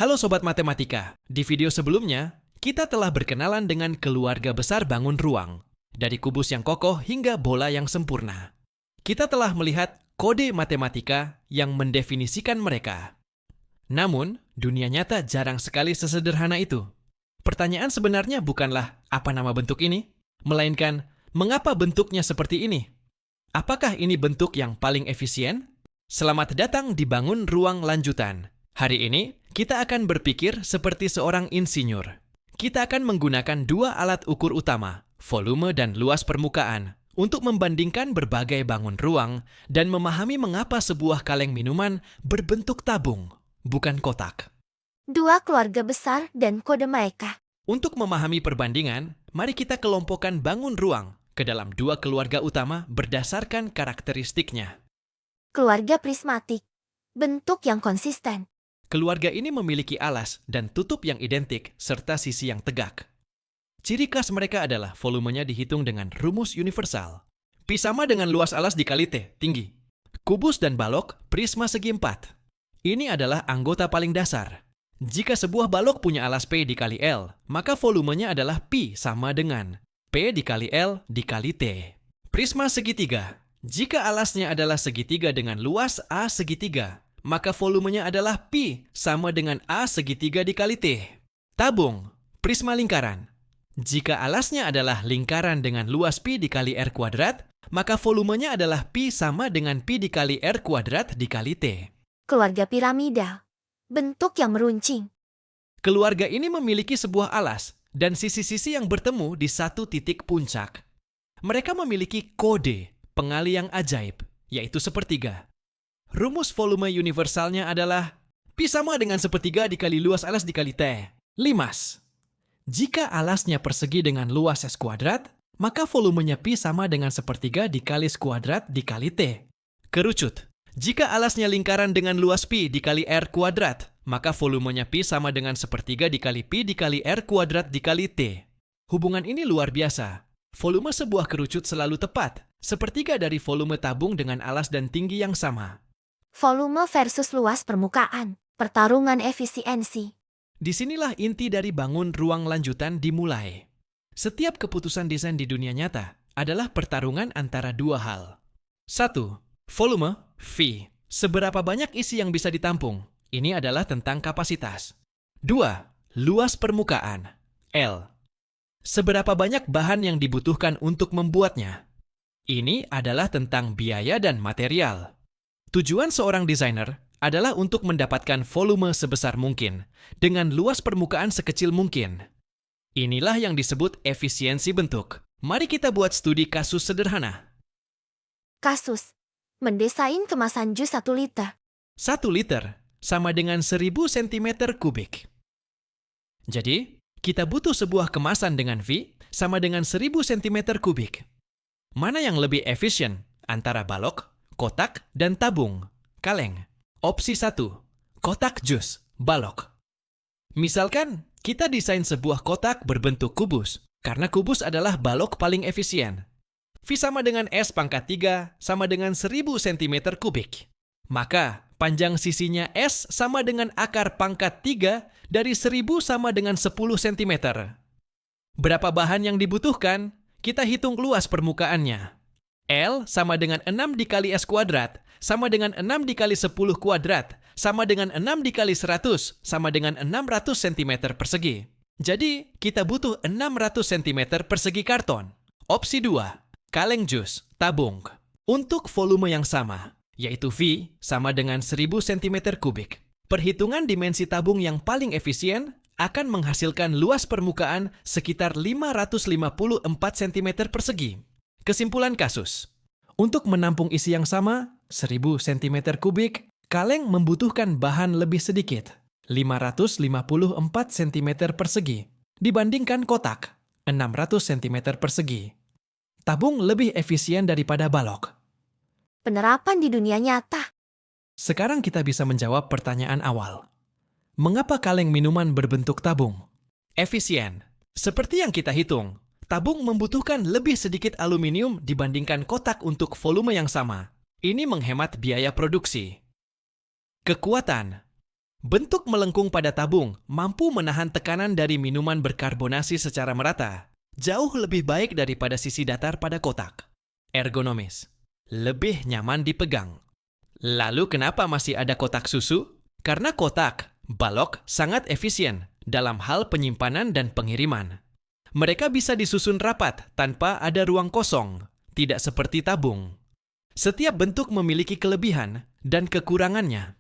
Halo Sobat Matematika, di video sebelumnya, kita telah berkenalan dengan keluarga besar bangun ruang, dari kubus yang kokoh hingga bola yang sempurna. Kita telah melihat kode matematika yang mendefinisikan mereka. Namun, dunia nyata jarang sekali sesederhana itu. Pertanyaan sebenarnya bukanlah apa nama bentuk ini, melainkan mengapa bentuknya seperti ini? Apakah ini bentuk yang paling efisien? Selamat datang di Bangun Ruang Lanjutan. Hari ini, kita akan berpikir seperti seorang insinyur. Kita akan menggunakan dua alat ukur utama, volume dan luas permukaan, untuk membandingkan berbagai bangun ruang dan memahami mengapa sebuah kaleng minuman berbentuk tabung, bukan kotak. Dua keluarga besar dan kode mereka. Untuk memahami perbandingan, mari kita kelompokkan bangun ruang ke dalam dua keluarga utama berdasarkan karakteristiknya. Keluarga prismatik. Bentuk yang konsisten. Keluarga ini memiliki alas dan tutup yang identik serta sisi yang tegak. Ciri khas mereka adalah volumenya dihitung dengan rumus universal. Pi sama dengan luas alas dikali T, tinggi. Kubus dan balok, prisma segi 4. Ini adalah anggota paling dasar. Jika sebuah balok punya alas P dikali L, maka volumenya adalah Pi sama dengan P dikali L dikali T. Prisma segitiga. Jika alasnya adalah segitiga dengan luas A segitiga, maka volumenya adalah Pi sama dengan A segitiga dikali T. Tabung, prisma lingkaran. Jika alasnya adalah lingkaran dengan luas Pi dikali R kuadrat, maka volumenya adalah Pi sama dengan Pi dikali R kuadrat dikali T. Keluarga piramida. Bentuk yang meruncing. Keluarga ini memiliki sebuah alas dan sisi-sisi yang bertemu di satu titik puncak. Mereka memiliki kode pengali yang ajaib, yaitu sepertiga. Rumus volume universalnya adalah Pi sama dengan sepertiga dikali luas alas dikali T. Limas. Jika alasnya persegi dengan luas S kuadrat, maka volumenya Pi sama dengan sepertiga dikali S kuadrat dikali T. Kerucut. Jika alasnya lingkaran dengan luas Pi dikali R kuadrat, maka volumenya Pi sama dengan sepertiga dikali Pi dikali R kuadrat dikali T. Hubungan ini luar biasa. Volume sebuah kerucut selalu tepat, sepertiga dari volume tabung dengan alas dan tinggi yang sama. Volume versus luas permukaan. Pertarungan efisiensi. Disinilah inti dari bangun ruang lanjutan dimulai. Setiap keputusan desain di dunia nyata adalah pertarungan antara dua hal. 1. Volume, V. Seberapa banyak isi yang bisa ditampung? Ini adalah tentang kapasitas. 2. Luas permukaan, L. Seberapa banyak bahan yang dibutuhkan untuk membuatnya? Ini adalah tentang biaya dan material. Tujuan seorang desainer adalah untuk mendapatkan volume sebesar mungkin dengan luas permukaan sekecil mungkin. Inilah yang disebut efisiensi bentuk. Mari kita buat studi kasus sederhana. Kasus. Mendesain kemasan jus 1 liter. 1 liter sama dengan 1000 cm kubik. Jadi, kita butuh sebuah kemasan dengan V sama dengan 1000 cm kubik. Mana yang lebih efisien antara balok, kotak, dan tabung, kaleng? Opsi 1. Kotak jus, balok. Misalkan, kita desain sebuah kotak berbentuk kubus, karena kubus adalah balok paling efisien. V sama dengan S pangkat 3 sama dengan 1000 cm kubik. Maka, panjang sisinya S sama dengan akar pangkat 3 dari 1000 sama dengan 10 cm. Berapa bahan yang dibutuhkan? Kita hitung luas permukaannya. L sama dengan 6 dikali S kuadrat, sama dengan 6 dikali 10 kuadrat, sama dengan 6 dikali 100, sama dengan 600 cm persegi. Jadi, kita butuh 600 cm persegi karton. Opsi 2. Kaleng jus, tabung. Untuk volume yang sama, yaitu V sama dengan 1000 cm kubik. Perhitungan dimensi tabung yang paling efisien akan menghasilkan luas permukaan sekitar 554 cm persegi. Kesimpulan kasus. Untuk menampung isi yang sama, 1000 cm kubik, kaleng membutuhkan bahan lebih sedikit, 554 cm persegi, dibandingkan kotak, 600 cm persegi. Tabung lebih efisien daripada balok. Penerapan di dunia nyata. Sekarang kita bisa menjawab pertanyaan awal. Mengapa kaleng minuman berbentuk tabung? Efisien. Seperti yang kita hitung, tabung membutuhkan lebih sedikit aluminium dibandingkan kotak untuk volume yang sama. Ini menghemat biaya produksi. Kekuatan. Bentuk melengkung pada tabung mampu menahan tekanan dari minuman berkarbonasi secara merata, jauh lebih baik daripada sisi datar pada kotak. Ergonomis, lebih nyaman dipegang. Lalu kenapa masih ada kotak susu? Karena kotak, balok sangat efisien dalam hal penyimpanan dan pengiriman. Mereka bisa disusun rapat tanpa ada ruang kosong, tidak seperti tabung. Setiap bentuk memiliki kelebihan dan kekurangannya.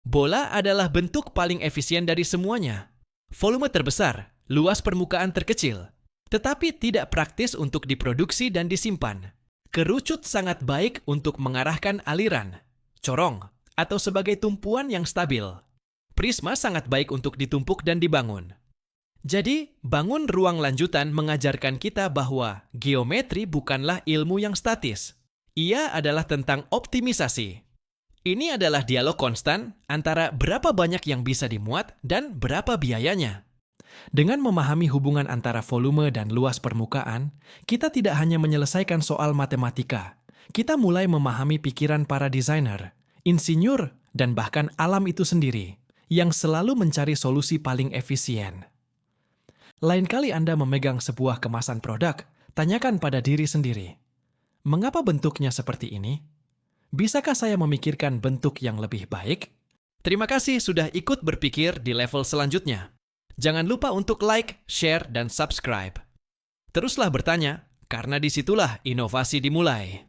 Bola adalah bentuk paling efisien dari semuanya. Volume terbesar, luas permukaan terkecil, tetapi tidak praktis untuk diproduksi dan disimpan. Kerucut sangat baik untuk mengarahkan aliran, corong, atau sebagai tumpuan yang stabil. Prisma sangat baik untuk ditumpuk dan dibangun. Jadi, bangun ruang lanjutan mengajarkan kita bahwa geometri bukanlah ilmu yang statis. Ia adalah tentang optimisasi. Ini adalah dialog konstan antara berapa banyak yang bisa dimuat dan berapa biayanya. Dengan memahami hubungan antara volume dan luas permukaan, kita tidak hanya menyelesaikan soal matematika, kita mulai memahami pikiran para desainer, insinyur, dan bahkan alam itu sendiri, yang selalu mencari solusi paling efisien. Lain kali Anda memegang sebuah kemasan produk, tanyakan pada diri sendiri, mengapa bentuknya seperti ini? Bisakah saya memikirkan bentuk yang lebih baik? Terima kasih sudah ikut berpikir di level selanjutnya. Jangan lupa untuk like, share, dan subscribe. Teruslah bertanya, karena disitulah inovasi dimulai.